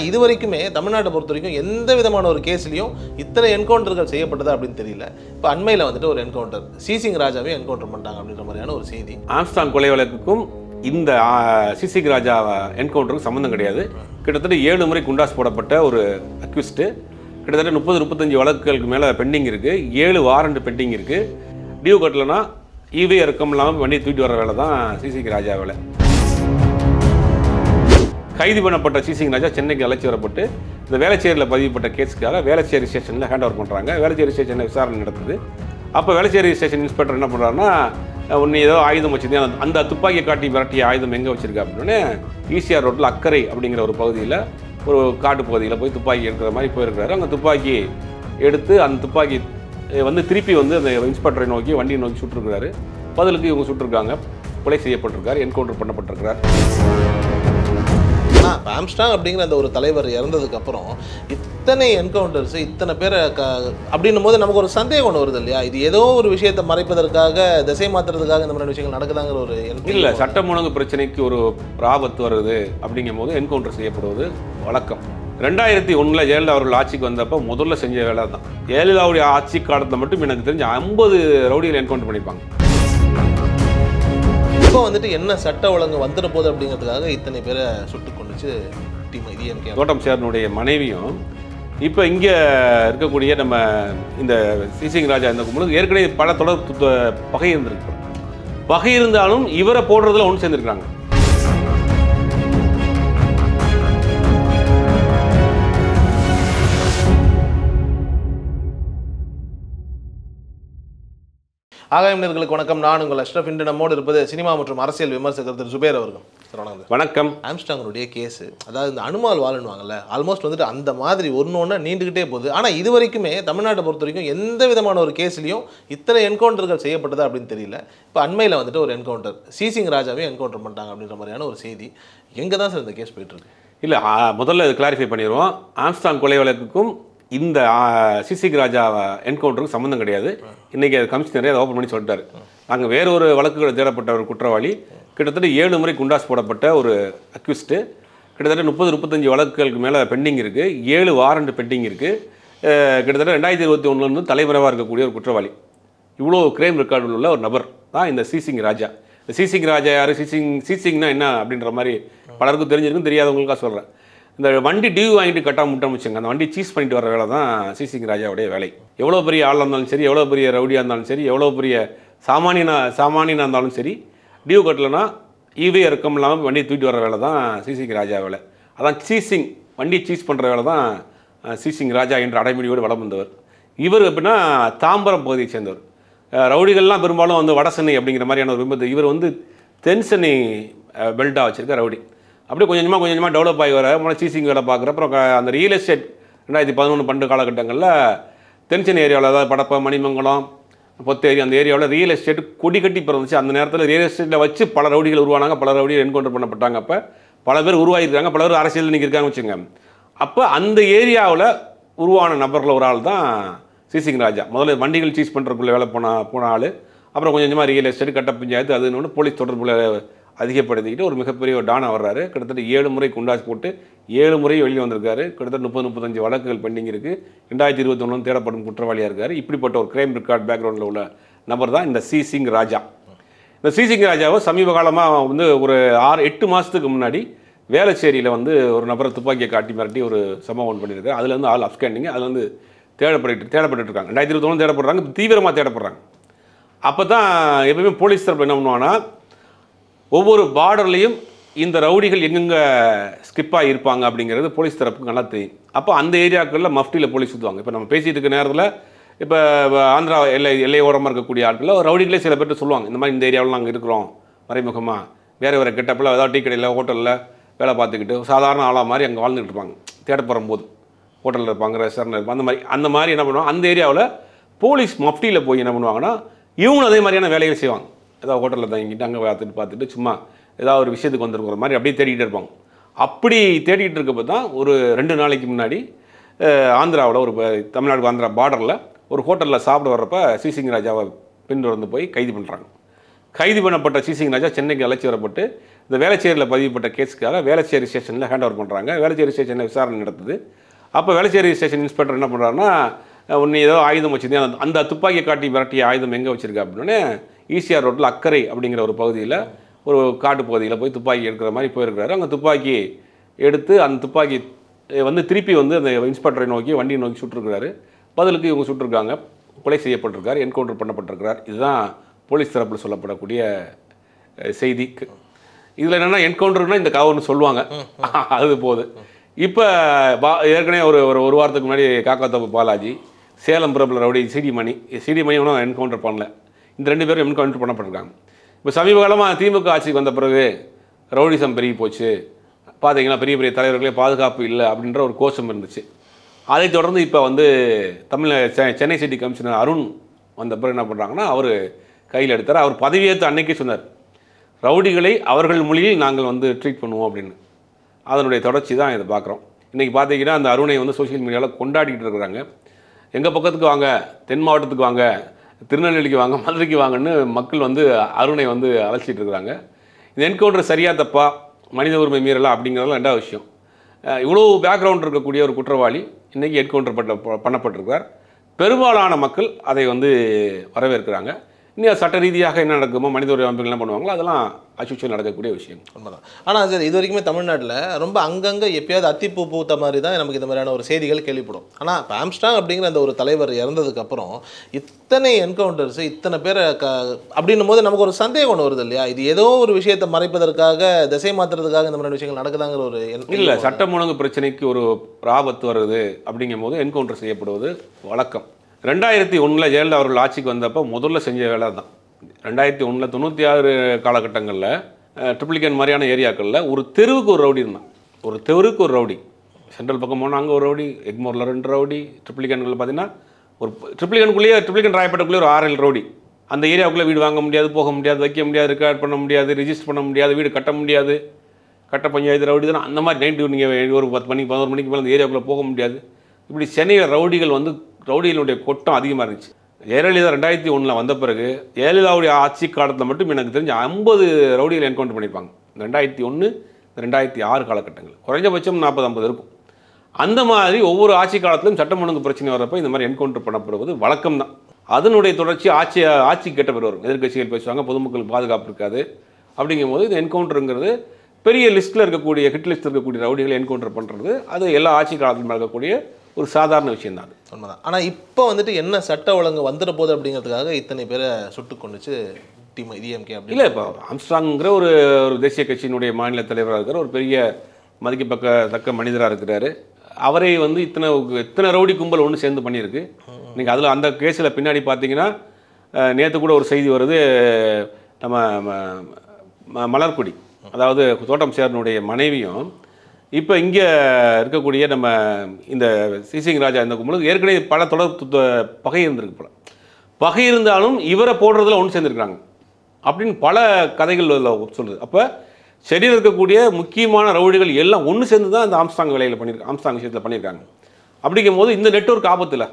இதுவரைக்குமே தமிழ்நாட்டை பொறுத்தவரைக்கும் எந்த விதமான ஒரு கேஸ்லயும் இத்தனை என்கவுண்டர்கள் செய்யப்பட்டதா அப்படின்னு தெரியல. இப்போ அண்மையில் வந்துட்டு ஒரு என்கவுண்டர் சிசிங் ராஜாவே என்கவுண்டர் பண்ணிட்டாங்க அப்படின்ற மாதிரியான ஒரு செய்தி. ஆம்ஸ்டாங் கொலை வழக்குக்கும் இந்த சிசிங் ராஜா என்கவுண்டருக்கு சம்மந்தம் கிடையாது. கிட்டத்தட்ட 7 முறை குண்டாஸ் போடப்பட்ட ஒரு அக்யூஸ்டு. கிட்டத்தட்ட 30-35 வழக்குகளுக்கு மேலே பெண்டிங் இருக்குது. 7 வாரண்ட் பெண்டிங் இருக்குது. டியூ கட்டலைன்னா ஈவே இறக்கம் இல்லாமல் வண்டி தூக்கிட்டு வர வேலை தான் சிசிங் ராஜா வேலை. கைது பண்ணப்பட்ட சிசிங் ராஜா சென்னைக்கு அழைச்சி வரப்பட்டு இந்த வேளச்சேரியில் பதிவுப்பட்ட கேஸுக்காக வேளச்சேரி ஸ்டேஷனில் ஹேண்ட் ஓவர் பண்ணுறாங்க. வேளச்சேரி ஸ்டேஷனில் விசாரணை நடத்துது. அப்போ வேளச்சேரி ஸ்டேஷன் இன்ஸ்பெக்டர் என்ன பண்ணுறாருன்னா, ஒன்று ஏதோ ஆயுதம் வச்சுருந்தேன், அந்த துப்பாக்கியை காட்டி மிரட்டிய ஆயுதம் எங்கே வச்சுருக்கா அப்படின்னே ஈசிஆர் ரோட்டில் அக்கறை அப்படிங்கிற ஒரு பகுதியில் ஒரு காட்டு பகுதியில் போய் துப்பாக்கி எடுக்கிற மாதிரி போயிருக்கிறாரு. அங்கே துப்பாக்கி எடுத்து அந்த துப்பாக்கி வந்து திருப்பி வந்து அந்த இன்ஸ்பெக்டரை நோக்கி வண்டியை நோக்கி சுட்டுருக்கிறாரு. பதிலுக்கு இவங்க சுட்டிருக்காங்க. கொலை செய்யப்பட்டிருக்காரு, என்கவுண்டர் பண்ணப்பட்டிருக்கிறார். ஆனால் ஆம்ஸ்டாங் அப்படிங்கிற அந்த ஒரு தலைவர் இறந்ததுக்கு அப்புறம் இத்தனை என்கவுண்டர்ஸ் இத்தனை பேரை அப்படின்னும் போது நமக்கு ஒரு சந்தேகம் ஒன்று வருது இல்லையா? இது ஏதோ ஒரு விஷயத்தை மறைப்பதற்காக திசை மாற்றுறதுக்காக இந்த மாதிரி விஷயங்கள் நடக்குதாங்கிற ஒரு இல்லை. சட்டம் ஒழுங்கு பிரச்சனைக்கு ஒரு ஆபத்து வருது அப்படிங்கும் போது என்கவுண்டர் செய்யப்படுவது வழக்கம். 2001 ஜெயலலிதா அவர்கள் ஆட்சிக்கு வந்தப்போ முதல்ல செஞ்ச வேலை தான். ஜெயலலிதாவுடைய ஆட்சி காலத்தை மட்டும் எனக்கு தெரிஞ்சு 50 ரவுடிகள் என்கவுண்டர் பண்ணியிருப்பாங்க. இப்போ வந்துட்டு என்ன சட்ட ஒழுங்கு வந்துட போகுது அப்படிங்கிறதுக்காக இத்தனை பேரை சுட்டு கொண்டுச்சு டிஎம்கே. தோட்டம் சேர்னுடைய மனைவியும் இப்போ இங்கே இருக்கக்கூடிய நம்ம இந்த சிசிங் ராஜா இந்த கும்பலுக்கு ஏற்கனவே பல தொடர் பகை இருந்திருக்கு. பகை இருந்தாலும் இவரை போடுறதுல ஒன்று சேர்ந்துருக்காங்க. ஆகாயம் நேயர்களுக்கு வணக்கம். நான் உங்கள் அஷ்ரஃப். இன்று நம்மோடு இருப்பது சினிமா மற்றும் அரசியல் விமர்சகர் திரு சுபேர் அவர்கள். வணக்கம். ஆம்ஸ்டாங்கனுடைய கேஸு, அதாவது இந்த அனுமால் வாழுன்னுவாங்கல்ல, ஆல்மோஸ்ட் வந்துட்டு அந்த மாதிரி ஒன்று நீண்டுகிட்டே போகுது. ஆனால் இது வரைக்குமே தமிழ்நாட்டை பொறுத்த வரைக்கும் எந்த விதமான ஒரு கேஸ்லையும் இத்தனை என்கவுண்டர்கள் செய்யப்பட்டதா அப்படின்னு தெரியல. இப்போ அண்மையில் வந்துட்டு ஒரு என்கவுண்டர் சிசிங் ராஜாவே என்கவுண்டர் பண்ணிட்டாங்க அப்படின்ற மாதிரியான ஒரு செய்தி. எங்கே தான் சார் இந்த கேஸ் போயிட்டுருக்கு? இல்லை, முதல்ல இது கிளாரிஃபை பண்ணிடுவோம். ஆம்ஸ்டாங் கொலை வழக்குக்கும் இந்த சிசிங் ராஜா என்கவுண்டருக்கு சம்மந்தம் கிடையாது. இன்றைக்கி அது கமிஷனரே அதை ஓப்பன் பண்ணி சொல்லிட்டாரு. நாங்கள் வேறு ஒரு வழக்குகளை தேடப்பட்ட ஒரு குற்றவாளி. கிட்டத்தட்ட 7 முறை குண்டாஸ் போடப்பட்ட ஒரு அக்யூஸ்டு. கிட்டத்தட்ட 30-35 வழக்குகளுக்கு மேலே பெண்டிங் இருக்குது. 7 வாரண்ட் பெண்டிங் இருக்குது. கிட்டத்தட்ட 2021 தலைமறைவாக இருக்கக்கூடிய ஒரு குற்றவாளி. இவ்வளோ கிரைம் ரெக்கார்டு உள்ள ஒரு நபர் தான் இந்த சிசிங் ராஜா. இந்த சிசிங் ராஜா யார்? சிசிங்னா என்ன அப்படின்ற மாதிரி பலருக்கும் தெரிஞ்சிருக்கும், தெரியாதவங்களுக்காக சொல்கிறேன். இந்த வண்டி டியூ வாங்கிட்டு கட்டாமல் முட்டாம வச்சுங்க, அந்த வண்டி சீஸ் பண்ணிட்டு வர வேலை தான் சிசிங் ராஜாவுடைய வேலை. எவ்வளோ பெரிய ஆளாக இருந்தாலும் சரி, எவ்வளோ பெரிய ரவுடியாக இருந்தாலும் சரி, எவ்வளோ பெரிய சாமானியனாக இருந்தாலும் சரி, டியூ கட்டலைன்னா ஈவே இறக்கம் இல்லாமல் வண்டியை தூக்கிட்டு வர வேலை தான் சிசிங் ராஜா வேலை. அதான் சீசிங், வண்டி சீஸ் பண்ணுற வேலை தான் சிசிங் ராஜா என்ற அடைமொழியோடு வளம் வந்தவர். இவர் எப்படின்னா தாம்பரம் பகுதியை சேர்ந்தவர். ரவுடிகள்லாம் பெரும்பாலும் வந்து வட சென்னை அப்படிங்கிற மாதிரியான ஒரு விரும்பத்து. இவர் வந்து தென் சென்னை பெல்ட்டாக வச்சுருக்க ரவுடி. அப்படியே கொஞ்சம் கொஞ்சமாக டெவலப் ஆகி வர முதல்ல சீசிங் வேலை பார்க்குற. அப்புறம் அந்த ரியல் எஸ்டேட் 2011-12 காலகட்டங்களில் தென்சென்னை ஏரியாவில், அதாவது படப்பை, மணிமங்கலம், பொத்தேரி, அந்த ஏரியாவில் ரியல் எஸ்டேட் கொடி கட்டி பிறந்துச்சு. அந்த நேரத்தில் ரியல் எஸ்டேட்டில் வச்சு பல ரவுடிகள் உருவானாங்க. பல ரவுடிகள் என்கவுண்டர் பண்ணப்பட்டாங்க. அப்போ பல பேர் உருவாகிருக்காங்க, பல பேர் அரசியல் இன்றைக்கி இருக்காங்க வச்சுங்க. அப்போ அந்த ஏரியாவில் உருவான நபரில் ஒரு ஆள் தான் சிசிங் ராஜா. முதல்ல வண்டிகள் சீஸ் பண்ணுறதுக்குள்ளே வேலை போன ஆள். அப்புறம் கொஞ்சம் கொஞ்சமாக ரியல் எஸ்டேட், கட்ட பஞ்சாயத்து, அது இன்னொன்று போலீஸ் தொடர்புல அதிகப்படுத்திக்கிட்டு ஒரு மிகப்பெரிய ஒரு டானாக வர்றாரு. கிட்டத்தட்ட 7 முறை குண்டாஸ் போட்டு 7 முறை வெளியே வந்திருக்காரு. கிட்டத்தட்ட 30-35 வழக்குகள் பெண்டிங் இருக்குது. 2021 தேடப்படும் குற்றவாளியாக இருக்கார். இப்படிப்பட்ட ஒரு கிரைம் ரெக்கார்ட் பேக்ரவுண்டில் உள்ள நபர் தான் இந்த சிசிங் ராஜா. இந்த சிசிங் ராஜாவை சமீப காலமாக வந்து ஒரு 6-8 மாதத்துக்கு முன்னாடி வேளச்சேரியில் வந்து ஒரு நபரை துப்பாக்கியை காட்டி மிரட்டி ஒரு சம்பவம் பண்ணியிருக்காரு. அதில் வந்து ஆள் அப்ஸ்கேண்டிங், அதில் வந்து தேடப்பட்டு இருக்காங்க. 2021 தேடப்படுறாங்க, தீவிரமாக தேடப்படுறாங்க. அப்போ தான் எப்பவுமே போலீஸ் தரப்பு என்ன பண்ணுவாங்கன்னா, ஒவ்வொரு பார்டர்லேயும் இந்த ரவுடிகள் எங்கெங்கே ஸ்கிப்பாக இருப்பாங்க அப்படிங்கிறது போலீஸ் தரப்புக்கு நல்லா தெரியும். அப்போ அந்த ஏரியாக்களில் மஃப்டியில் போலீஸ் சுற்றுவாங்க. இப்போ நம்ம பேசிகிட்டு இருக்க நேரத்தில் இப்போ ஆந்திரா எல்லை ஓரமாக இருக்கக்கூடிய ஆட்களில் ரவுடிகளே சில பேர்ட்டு சொல்லுவாங்க, இந்த மாதிரி இந்த ஏரியாவில் நாங்கள் இருக்கிறோம் மறைமுகமாக, வேறு கெட்டப்பில் ஏதாவது டீ கடையில் ஹோட்டலில் வேலை பார்த்துக்கிட்டு சாதாரண ஆளாக மாதிரி அங்கே வாழ்ந்துட்டு இருப்பாங்க. தேடப்படும் போது ஹோட்டலில் இருப்பாங்க, ரெஸ்டாரண்ட் இருப்பாங்க. அந்த மாதிரி என்ன பண்ணுவாங்க, அந்த ஏரியாவில் போலீஸ் மஃப்டியில் போய் என்ன பண்ணுவாங்கன்னா, இவங்களும் அதே மாதிரியான வேலைகள் செய்வாங்க. ஏதாவது ஹோட்டலில் தங்கிட்டு அங்கே பார்த்துட்டு சும்மா ஏதாவது ஒரு விஷயத்துக்கு வந்துருக்கிற மாதிரி அப்படியே தேடிக்கிட்டு இருப்பாங்க. அப்படி தேடிக்கிட்டு இருக்கப்போ தான் ஒரு 2 நாளைக்கு முன்னாடி ஆந்திராவில் ஒரு தமிழ்நாடு ஆந்திரா பார்டரில் ஒரு ஹோட்டலில் சாப்பிட வர்றப்ப சிசிங் ராஜாவை பின்தொடர்ந்து போய் கைது பண்ணுறாங்க. கைது பண்ணப்பட்ட சிசிங் ராஜா சென்னைக்கு அழைச்சி வரப்பட்டு இந்த வேளச்சேரியில் பதிவுப்பட்ட கேஸுக்காக வேளச்சேரி ஸ்டேஷனில் ஹேண்ட் ஓவர் பண்ணுறாங்க. வேளச்சேரி ஸ்டேஷனில் விசாரணை நடத்துது. அப்போ வேளச்சேரி ஸ்டேஷன் இன்ஸ்பெக்டர் என்ன பண்ணுறாருன்னா, ஒன்று ஏதோ ஆயுதம் வச்சுருந்தேன், அந்த துப்பாக்கியை காட்டி மிரட்டிய ஆயுதம் எங்கே வச்சுருக்கா அப்படின்னே ஈசிஆர் ரோட்டில் அக்கரை அப்படிங்கிற ஒரு பகுதியில் ஒரு காட்டு பகுதியில் போய் துப்பாக்கி எடுக்கிற மாதிரி போயிருக்கிறாரு. அங்கே துப்பாக்கி எடுத்து அந்த துப்பாக்கி வந்து திருப்பி வந்து அந்த இன்ஸ்பெக்டரை நோக்கி வண்டியை நோக்கி சுட்டிருக்கிறாரு. பதிலுக்கு இவங்க சுட்டிருக்காங்க, கொலை செய்யப்பட்டிருக்கார், என்கவுண்டர் பண்ணப்பட்டிருக்கிறார். இதுதான் போலீஸ் தரப்பில் சொல்லப்படக்கூடிய செய்தி. இதில் என்னென்னா என்கவுண்டர்னால் இந்த கவர்னு சொல்லுவாங்க, அது போகுது. இப்போ ஏற்கனவே ஒரு வாரத்துக்கு முன்னாடி காக்காத்தோப்பு பாலாஜி, சேலம் பிரபல ரவுடி சிடி மணி ஒன்றும் என்கவுண்டர் பண்ணல. இந்த 2 பேரும் என்கவுண்டர் பண்ணப்பட்டிருக்காங்க. இப்போ சமீப காலமாக திமுக ஆட்சிக்கு வந்த பிறகு ரவுடிசம் பெருகி போச்சு, பார்த்தீங்கன்னா பெரிய பெரிய தலைவர்களே பாதுகாப்பு இல்லை அப்படின்ற ஒரு கோஷம் இருந்துச்சு. அதை தொடர்ந்து இப்போ வந்து சென்னை சிட்டி கமிஷனர் அருண் வந்த பிறகு என்ன பண்ணுறாங்கன்னா, அவர் கையில் எடுத்தார். அவர் பதவியேற்று அன்னைக்கே சொன்னார், ரவுடிகளை அவர்கள் மொழியில் நாங்கள் வந்து ட்ரீட் பண்ணுவோம் அப்படின்னு. அதனுடைய தொடர்ச்சி தான் இதை பார்க்குறோம். இன்றைக்கி பார்த்தீங்கன்னா அந்த அருணை வந்து சோஷியல் மீடியாவில் கொண்டாடிக்கிட்டு இருக்கிறாங்க. எங்கள் பக்கத்துக்கு வாங்க, தென் மாவட்டத்துக்கு வாங்க, திருநெல்வேலிக்கு வாங்க, மதுரைக்கு வாங்கன்னு மக்கள் வந்து அருணை வந்து அழைச்சிட்டு இருக்கிறாங்க. இந்த என்கவுண்டர் சரியா தப்பா, மனித உரிமை மீறலாம் அப்படிங்கிறதுலாம் 2வது விஷயம். இவ்வளோ பேக்ரவுண்ட் இருக்கக்கூடிய ஒரு குற்றவாளி இன்றைக்கி என்கவுண்டர் பண்ணப்பட்டிருக்கிறார். பெரும்பாலான மக்கள் அதை வந்து வரவேற்கிறாங்க. இன்னும் சட்ட ரீதியாக என்ன நடக்குமோ, மனித உரிமை அமைப்புகள் என்ன பண்ணுவாங்களோ அதெல்லாம் அச்சுவல் நடக்கக்கூடிய விஷயம். உண்மைதான். ஆனால் சார், இது வரைக்குமே தமிழ்நாட்டில் ரொம்ப அங்கங்கே எப்பயாவது அத்திப்பூ பூத்த மாதிரி தான் நமக்கு இந்த மாதிரியான ஒரு செய்திகள் கேள்விப்படும். ஆனால் இப்போ ஆம்ஸ்ட்ராங் அப்படிங்கிற அந்த ஒரு தலைவர் இறந்ததுக்கப்புறம் இத்தனை என்கவுண்டர்ஸ், இத்தனை பேரை அப்படின்னும் போது நமக்கு ஒரு சந்தேகம் ஒன்று வருது இல்லையா? இது ஏதோ ஒரு விஷயத்தை மறைப்பதற்காக, திசை மாற்றுறதுக்காக இந்த மாதிரி விஷயங்கள் நடக்குதாங்கிற ஒரு இல்லை. சட்டம் ஒழுங்கு பிரச்சனைக்கு ஒரு ஆபத்து வருது அப்படிங்கும் போது என்கவுண்டர் செய்யப்படுவது வழக்கம். 2001 ஜெயலலிதா அவர்கள் ஆட்சிக்கு வந்தப்போ முதல்ல செஞ்ச வேலை தான். 2001 96 காலகட்டங்களில் ட்ரிப்ளிகன் மாதிரியான ஏரியாக்களில் ஒரு தெருவுக்கு ஒரு ரவுடி இருந்தான். ஒரு தெருவுக்கு ஒரு ரவுடி. சென்ட்ரல் பக்கம் போனால் அங்கே ஒரு ரவுடி, எக்மோரில் 2 ரவுடி, ட்ரிப்ளிகன்களில் பார்த்தீங்கன்னா ஒரு ட்ரிப்ளிகன் ராயப்பேட்டைக்குள்ளேயே ஒரு 6-7 ரவுடி. அந்த ஏரியாவுக்குள்ளே வீடு வாங்க முடியாது, போக முடியாது, வைக்க முடியாது, ரெக்கார்ட் பண்ண முடியாது, ரிஜிஸ்டர் பண்ண முடியாது, வீடு கட்ட முடியாது, கட்ட பஞ்சாயத்து ரவுடி தான். அந்த மாதிரி நைட்டு நீங்கள் ஒரு 10 மணிக்கு 11 மணிக்கு மேலே அந்த ஏரியாவுக்குள்ளே போக முடியாது. இப்படி சென்னையில் ரவுடிகள் வந்து ரவுடிகளுடைய கொட்டம் அதிகமாக இருந்துச்சு. ஜெயலலிதா 2001 வந்த பிறகு ஜெயலலிதாவுடைய ஆட்சி காலத்தில் மட்டும் எனக்கு தெரிஞ்ச 50 ரவுடிகள் என்கவுண்டர் பண்ணியிருப்பாங்க. 2001 2006 காலகட்டங்கள் குறைஞ்சபட்சம் 40-50 இருக்கும். அந்த மாதிரி ஒவ்வொரு ஆட்சி காலத்திலும் சட்டம் ஒழுங்கு பிரச்சனை வரப்போ இந்த மாதிரி என்கவுண்டர் பண்ணப்படுவது வழக்கம் தான். அதனுடைய தொடர்ச்சி ஆட்சி கேட்ட பிறகு வரும். எதிர்கட்சிகள் பேசுவாங்க, பொதுமக்களுக்கு பாதுகாப்பு இருக்காது. அப்படிங்கும் போது இந்த என்கவுண்டருங்கிறது பெரிய லிஸ்ட்டில் இருக்கக்கூடிய ஹிட் லிஸ்ட்டில் இருக்கக்கூடிய ரவுடிகளை என்கவுண்டர் பண்ணுறது அது எல்லா ஆட்சி காலத்திலும் நடக்கக்கூடிய ஒரு சாதாரண விஷயம் தான். உண்மைதான். ஆனால் இப்போ வந்துட்டு என்ன சட்ட ஒழுங்கு வந்துட போகுது அப்படிங்கிறதுக்காக இத்தனை பேரை சுட்டு கொண்டுச்சு டிஎம்கே அப்படி இல்லை. இப்போ ஆம்ஸ்ட்ராங்கிற ஒரு தேசிய கட்சியினுடைய மாநில தலைவராக இருக்கிற ஒரு பெரிய மதிக்கத்தக்க மனிதராக இருக்கிறாரு. அவரை வந்து இத்தனை ரவுடி கும்பல் ஒன்று சேர்ந்து பண்ணியிருக்கு. நீங்கள் அதில் அந்த கேஸில் பின்னாடி பார்த்தீங்கன்னா நேற்று கூட ஒரு செய்தி வருது, நம்ம மலர்கொடி, அதாவது தோட்டம் சேர்னுடைய மனைவியும் இப்போ இங்கே இருக்கக்கூடிய நம்ம இந்த சிசிங் ராஜா இந்த கும்பலுக்கு ஏற்கனவே பல தொடர் பகை இருந்திருக்கு. பகை இருந்தாலும் இவரை போடுறதுல ஒன்று சேர்ந்துருக்காங்க அப்படின்னு பல கதைகள் சொல்லுது. அப்போ செடியில் இருக்கக்கூடிய முக்கியமான ரவுடிகள் எல்லாம் ஒன்று சேர்ந்து தான் இந்த ஆம்ஸ்ட்ராங் ஆம்ஸ்ட்ராங் விஷயத்தில் பண்ணியிருக்காங்க. அப்படிங்கும் போது இந்த நெட்வொர்க் ஆபத்தில்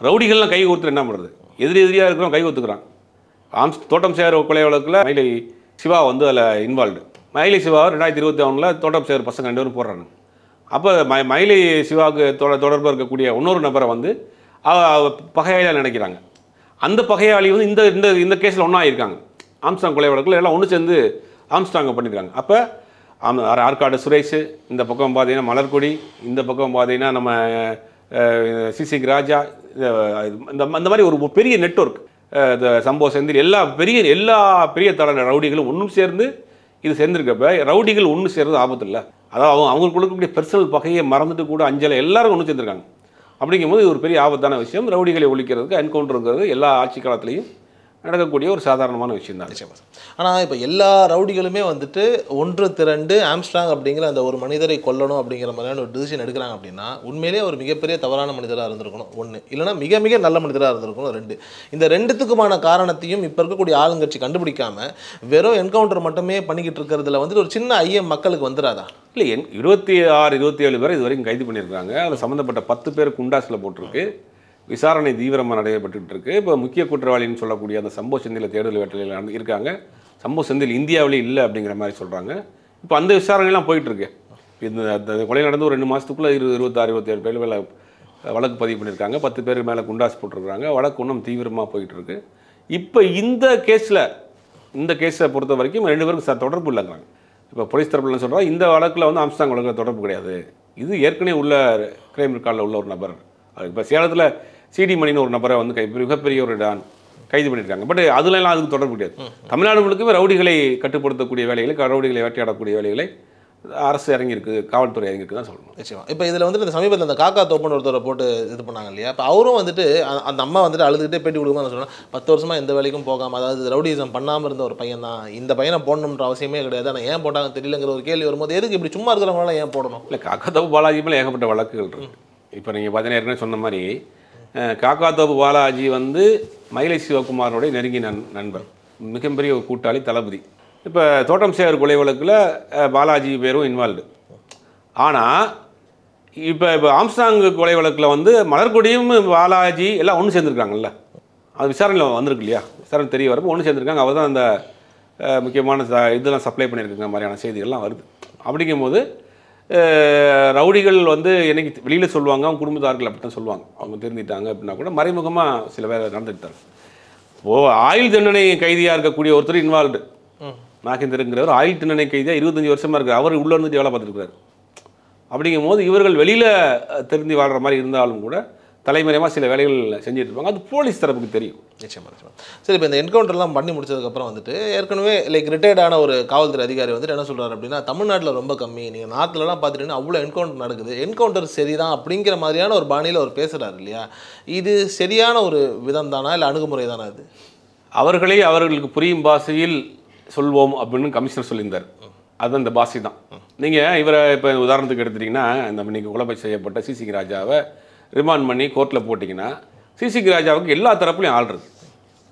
ரவுடிகள்லாம் கை கோர்த்து என்ன பண்ணுறது, எதிரியாக இருக்கிறவங்க கை கோர்த்துக்கிறாங்க. தோட்டம் சேர் கொலை வழக்கில் மயிலை சிவா வந்து அதில் இன்வால்வ்டு. மயிலை சிவா 2021 தோட்டம் சேர் பசங்க 2 பேரும் போடுறாங்க. அப்போ மயிலை சிவாவுக்கு தொடர்பாக இருக்கக்கூடிய இன்னொரு நபரை வந்து பகையாளியாக நினைக்கிறாங்க. அந்த பகையாளி வந்து இந்த இந்த கேஸில் ஒன்றா இருக்காங்க. ஆம்ஸ்ட்ராங் கொலை வழக்கில் எல்லாம் ஒன்று சேர்ந்து ஆம்ஸ்ட்ராங்கை பண்ணியிருக்காங்க. அப்போ ஆற்காடு சுரேஷ், இந்த பக்கம் பார்த்தீங்கன்னா மலர்கொடி, இந்த பக்கம் பார்த்தீங்கன்னா நம்ம சிசிங் ராஜா, இந்த மாதிரி ஒரு பெரிய நெட்வொர்க், சம்போ செந்தில், எல்லா பெரிய தர ரவுடிகளும் ஒன்றும் சேர்ந்து இது சேர்ந்துருக்கப்ப ரவுடிகள் ஒன்று சேர்றது ஆபத்து இல்லை. அதாவது அவங்களுக்கு கொடுக்கக்கூடிய பர்சனல் பகையை மறந்துட்டு கூட அஞ்சலை எல்லாரும் ஒன்று சேர்ந்துருக்காங்க. அப்படிங்கும்போது இது ஒரு பெரிய ஆபத்தான விஷயம். ரவுடிகளை ஒழிக்கிறதுக்கு என்கவுண்டருங்கிறது எல்லா ஆட்சி காலத்திலையும் நடக்கக்கூடிய ஒரு சாதாரணமான விஷயம் தான். நிச்சயமாக. ஆனால் இப்போ எல்லா ரவுடிகளுமே வந்துட்டு ஒன்று திரண்டு ஆம்ஸ்ட்ராங் அப்படிங்கிற அந்த ஒரு மனிதரை கொல்லணும் அப்படிங்கிற மாதிரியான ஒரு டிசிஷன் எடுக்கிறாங்க அப்படின்னா உண்மையிலேயே ஒரு மிகப்பெரிய தவறான மனிதராக இருந்திருக்கணும் ஒன்று, இல்லைனா மிக மிக நல்ல மனிதராக இருந்திருக்கணும் 2. இந்த 2த்துக்குமான காரணத்தையும் இப்போ இருக்கக்கூடிய ஆளுங்கட்சி கண்டுபிடிக்காம வெறும் என்கவுண்டர் மட்டுமே பண்ணிக்கிட்டு இருக்கிறதுல வந்துட்டு ஒரு சின்ன ஐயம் மக்களுக்கு வந்துடாதா? இல்லை, 26-27 பேர் இது வரைக்கும் கைது பண்ணியிருக்காங்க. அதில் சம்மந்தப்பட்ட 10 பேர் குண்டாஸில் போட்டிருக்கு. விசாரணை தீவிரமாக நடைபெற்றுட்டு இருக்கு. இப்போ முக்கிய குற்றவாளின்னு சொல்லக்கூடிய அந்த சம்போ செந்தில் தேடுதல் வேட்டையில் இருக்காங்க. சம்போ செந்தில் இந்தியாவிலே இல்லை அப்படிங்கிற மாதிரி சொல்கிறாங்க. இப்போ அந்த விசாரணைலாம் போயிட்டுருக்கு. இந்த கொலை நடந்து ஒரு 2 மாதத்துக்குள்ளே 26 27 பேர் மேலே வழக்கு பதிவு பண்ணியிருக்காங்க. 10 பேர் மேலே குண்டாஸ் போட்டிருக்காங்க. வழக்கு இன்னும் தீவிரமாக போயிட்டுருக்கு. இப்போ இந்த கேஸை பொறுத்த வரைக்கும் 2 பேருக்கும் தொடர்பு இல்லைங்கிறாங்க. இப்போ போலீஸ் தரப்புல என்ன சொல்கிறாங்க, இந்த வழக்கில் வந்து ஆம்ஸ்ட்ராங் வழக்கில் தொடர்பு கிடையாது, இது ஏற்கனவே உள்ள கிரைம் ரெக்கார்டில் உள்ள ஒரு நபர். இப்போ சேலத்தில் சிடி மணின்னு ஒரு நபரை வந்து மிகப்பெரிய ஒரு டான் கைது பண்ணியிருக்காங்க. பட் அதுலலாம் அதுக்கு தொடர்பு கிடையாது. தமிழ்நாடு முழுக்கவே ரவுடிகளை கட்டுப்படுத்தக்கூடிய வேலைகளை, ரவுடிகளை வேட்டையாடக்கூடிய வேலைகளை அரசு இறங்கியிருக்கு, காவல்துறை இறங்கியிருக்கு தான் சொல்லணும். நிச்சயமா. இப்போ இதில் வந்துட்டு இந்த சமீபத்தில் அந்த காக்கா தோப்புன்னு ஒருத்தரை போட்டு இது பண்ணாங்க இல்லையா, இப்போ அவரும் வந்துட்டு அந்த அம்மா வந்துட்டு அழுதுகிட்டே பேட்டி கொடுக்கும்போது சொன்னால் 10 வருஷமாக எந்த வேலைக்கும் போகாமல், அதாவது ரவுடிசம் பண்ணாமல் இருந்த ஒரு பையன் தான், இந்த பையனை போடணுன்ற அவசியமே கிடையாது, ஆனால் ஏன் போட்டாங்க தெரியலங்கிற ஒரு கேள்வி வரும்போது எதுக்கு இப்படி சும்மா இருக்கிறவங்களாம் ஏன் போடணும்? இல்லை, காக்கா தோப்பு பாலாஜி மேலே ஏகப்பட்ட வழக்குகள் இருக்குது. இப்போ நீங்கள் பார்த்தீங்கன்னா ஏற்கனவே சொன்ன மாதிரி காக்கா தோப்பு பாலாஜி வந்து மயிலை சிவகுமாரோடைய நெருங்கிய நண்பர், மிகப்பெரிய ஒரு கூட்டாளி, தளபதி. இப்போ தோட்டம் சேகர் கொலை வழக்கில் பாலாஜி பேரும் இன்வால்வ்டு. ஆனால் இப்போ ஆம்ஸ்ட்ராங் கொலை வழக்கில் வந்து மலர்கொடியும் பாலாஜி எல்லாம் ஒன்று சேர்ந்துருக்காங்கல்ல, அது விசாரணையில் வந்திருக்கு இல்லையா, விசாரணை தெரிய வரப்போ ஒன்று சேர்ந்துருக்காங்க. அவர் தான் அந்த முக்கியமான இதெல்லாம் சப்ளை பண்ணியிருக்காங்க மாதிரியான செய்திகள்லாம் வருது. அப்படிங்கும்போது ரவுடிகள் வந்து என்னைக்கு வெளியில் சொல்லுவாங்க, அவங்க குடும்பத்தார்கள் அப்படி தான் சொல்லுவாங்க, அவங்க தெரிஞ்சிட்டாங்க அப்படின்னா கூட மறைமுகமாக சில வேலை நடந்துட்டாங்க. இப்போது ஆயுள் தண்டனை கைதியாக இருக்கக்கூடிய ஒருத்தர் இன்வால்வ்டு, நாகேந்திரங்கிறவர் ஆயுள் தண்டனை கைதியாக 25 வருஷமாக இருக்கார். அவர் உள்ளே இருந்து வேலை பார்த்துருக்காரு. அப்படிங்கும் போது இவர்கள் வெளியில் தெரிஞ்சு வாழ்கிற மாதிரி இருந்தாலும் கூட தலைமறைமாக சில வேலைகள் செஞ்சுட்டு இருப்பாங்க. அது போலீஸ் தரப்புக்கு தெரியும். நிச்சயமாக நிச்சயமாக. சரி, இப்போ இந்த என்கவுண்டர்லாம் பண்ணி முடிச்சதுக்கப்புறம் வந்துட்டு ஏற்கனவே ரிட்டையர்டான ஒரு காவல்துறை அதிகாரி வந்துட்டு என்ன சொல்கிறார் அப்படின்னா, தமிழ்நாட்டில் ரொம்ப கம்மி, நீங்கள் நார்த்லலாம் பார்த்துட்டீங்கன்னா அவ்வளோ என்கவுண்டர் நடக்குது, என்கவுண்டர் சரிதான் அப்படிங்கிற மாதிரியான ஒரு பாணியில் அவர் பேசுகிறார் இல்லையா, இது சரியான ஒரு விதம் தானா இல்லை அணுகுமுறை தானா? அது அவர்களே அவர்களுக்கு புரியும் பாஷையில் சொல்வோம் அப்படின்னு கமிஷனர் சொல்லியிருந்தார். அது அந்த பாஷை தான். நீங்கள் இவரை இப்போ உதாரணத்துக்கு எடுத்துட்டிங்கன்னா, இந்த இன்னைக்கு கொலை செய்யப்பட்ட சிசிகே ராஜாவை ரிமாண்ட் பண்ணி கோர்ட்டில் போட்டிங்கன்னா, சிசிகே ராஜாவுக்கு எல்லா தரப்புலையும் ஆள் இருக்குது.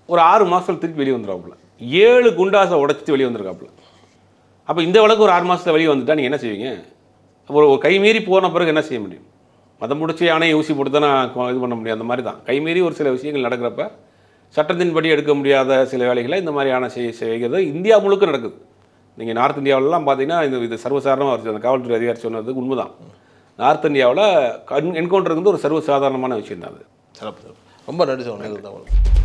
ஒரு 6 மாதத்தில் திருப்பி வெளியே வந்துடுவாப்புல. 7 குண்டாஸை உடச்சிட்டு வெளியே வந்திருக்காப்புல. அப்போ இந்த வழக்கு ஒரு 6 மாதத்தில் வெளியே வந்துட்டா நீங்கள் என்ன செய்வீங்க? ஒரு கைமீறி போன பிறகு என்ன செய்ய முடியும்? மதம் முடிச்சு யானையை ஊசி போட்டு தானே இது பண்ண முடியும். அந்த மாதிரி தான் கைமீறி ஒரு சில விஷயங்கள் நடக்கிறப்ப சட்டத்தின்படி எடுக்க முடியாத சில வேலைகளை இந்த மாதிரியான செய்கிறது இந்தியா முழுக்க நடக்குது. நீங்கள் நார்த் இந்தியாவிலலாம் பார்த்தீங்கன்னா இது சர்வசாதாரணமாக வருது. அந்த காவல்துறை அதிகாரி சொன்னது உண்மைதான். நார்த் இந்தியாவில் என்கவுண்டர் வந்து ஒரு சர்வசாதாரணமான விஷயம் தான் அது. சிறப்பு. ரொம்ப நன்றி சார்.